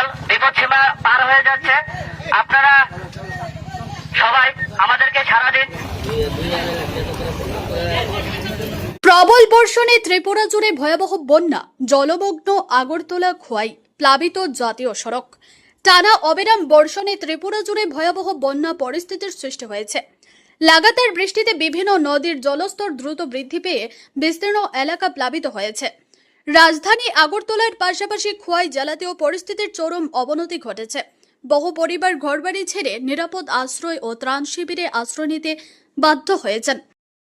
জল বিপদসীমা পার হয়ে যাচ্ছে। আপনারা সবাই আমাদেরকে সাড়া দিন। প্রবল বর্ষণে ত্রিপুরা জুড়ে ভয়াবহ বন্যা, জলমগ্ন আগরতলা খোয়াই, প্লাবিত জাতীয় সড়ক। টানা অবিরাম বর্ষণে ত্রিপুরা জুড়ে ভয়াবহ বন্যা পরিস্থিতির সৃষ্টি হয়েছে। লাগাতার বৃষ্টিতে বিভিন্ন নদীর জলস্তর দ্রুত বৃদ্ধি পেয়ে বিস্তীর্ণ এলাকা প্লাবিত হয়েছে। রাজধানী আগরতলার পাশাপাশি খোয়াই জেলাতেও পরিস্থিতির চরম অবনতি ঘটেছে। বহু পরিবার ঘরবাড়ি ছেড়ে নিরাপদ আশ্রয় ও ত্রাণ শিবিরে আশ্রয় নিতে বাধ্য হয়েছেন।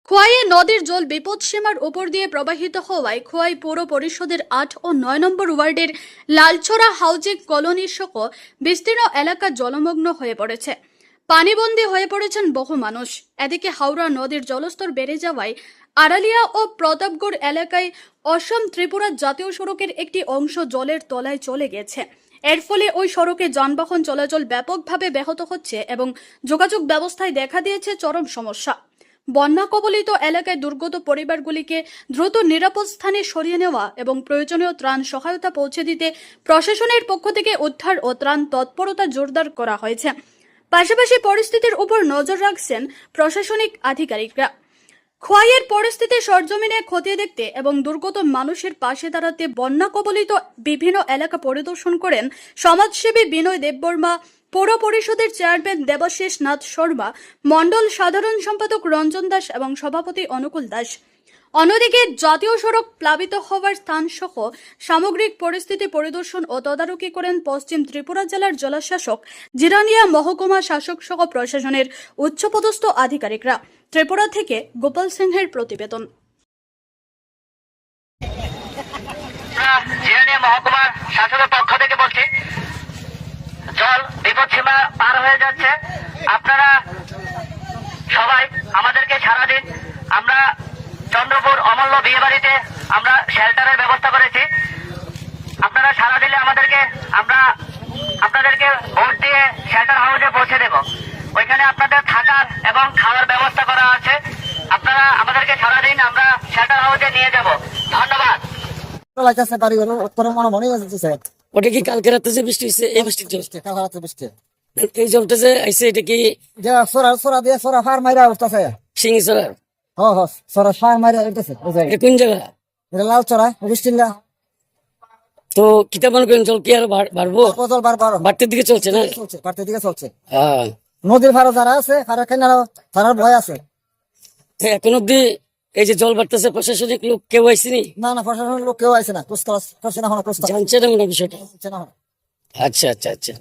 খোয়াইয়ে নদীর জল বিপদসীমার উপর দিয়ে প্রবাহিত হওয়ায় খোয়াই পৌর পরিষদের 8 ও 9 নম্বর ওয়ার্ডের লালছড়া হাউজিং কলোনি সহ বিস্তীর্ণ এলাকা জলমগ্ন হয়ে পড়েছে। পানিবন্দী হয়ে পড়েছেন বহু মানুষ। এদিকে হাওড়া নদীর জলস্তর বেড়ে যাওয়ায় আড়ালিয়া ও প্রতাপগড় এলাকায় অসম ত্রিপুরা জাতীয় সড়কের একটি অংশ জলের তলায় চলে গেছে। এর ফলে ওই সড়কে যানবাহন চলাচল ব্যাপকভাবে ব্যাহত হচ্ছে এবং যোগাযোগ ব্যবস্থায় দেখা দিয়েছে চরম সমস্যা। বন্যা কবলিত এলাকায় দুর্গত পরিবারগুলিকে দ্রুত নিরাপদ স্থানে সরিয়ে নেওয়া এবং প্রয়োজনীয় ত্রাণ সহায়তা পৌঁছে দিতে প্রশাসনের পক্ষ থেকে উদ্ধার ও ত্রাণ তৎপরতা জোরদার করা হয়েছে। পাশাপাশি পরিস্থিতির উপর নজর রাখছেন প্রশাসনিক আধিকারিকরা। খোয়াইয়ের পরিস্থিতি সরজমিনে খতিয়ে দেখতে এবং দুর্গত মানুষের পাশে দাঁড়াতে বন্যা কবলিত বিভিন্ন এলাকা পরিদর্শন করেন সমাজসেবী বিনয় দেববর্মা, পৌর পরিষদের চেয়ারম্যান দেবাশিস নাথ শর্মা, মণ্ডল সাধারণ সম্পাদক রঞ্জন দাস এবং সভাপতি অনুকূল দাস। অন্যদিকে জাতীয় সড়ক প্লাবিত হওয়ার স্থান সহ সামগ্রিক পরিস্থিতি পরিদর্শন ও তদারকি করেন পশ্চিম ত্রিপুরা জেলার জেলাশাসক, জিরানিয়া মহকুমা শাসক সহ প্রশাসনের উচ্চপদস্থ আধিকারিকরা। ত্রিপুরা থেকে গোপাল সিংহের প্রতিবেদন। জিরানিয়া মহকুমার শাসকের পক্ষ থেকে বলছি, জল বিপদসীমা পার হয়ে যাচ্ছে। আপনারা সবাই আমাদেরকে সাড়া দিন। আমরা চন্দ্রপুর অমূল্য বিয়ে বাড়িতে আমরা শেল্টারের ব্যবস্থা করেছি। আপনারা সাড়া দিলে আমরা আপনাদেরকে ভোট দিয়ে শেল্টার হাউসে পৌঁছে দেব। ওইখানে আপনাদের থাকার এবং খাওয়ার ব্যবস্থা করা আছে। আপনারা আমাদেরকে সাড়া দিন, আমরা শেল্টার হাউসে নিয়ে যাব। ধন্যবাদ। ওটা কি কালকে রাতে যে বৃষ্টি হয়েছে, এই বৃষ্টির জল? এই জলটা যে আইছে এটা কি সিঙ্গি চড়ার? এটা কোন জায়গা? লালচড়া বৃষ্টিল্লা তো কিতা মনে করেন জল কি আরো বাড়বো? বাড়তির দিকে চলছে না? বাড়তির দিকে চলছে। হ্যাঁ, নদীর ভাড়া যারা আছে তারা ভয় আছে। তো এখন অব্দি এই যে জল বাড়তেছে প্রশাসনিক লোক কেউ আইসিনি? না প্রশাসনের লোক কেউ আছে না, জানছে জানছে না মনে হয় বিষয়টা। না। আচ্ছা আচ্ছা আচ্ছা।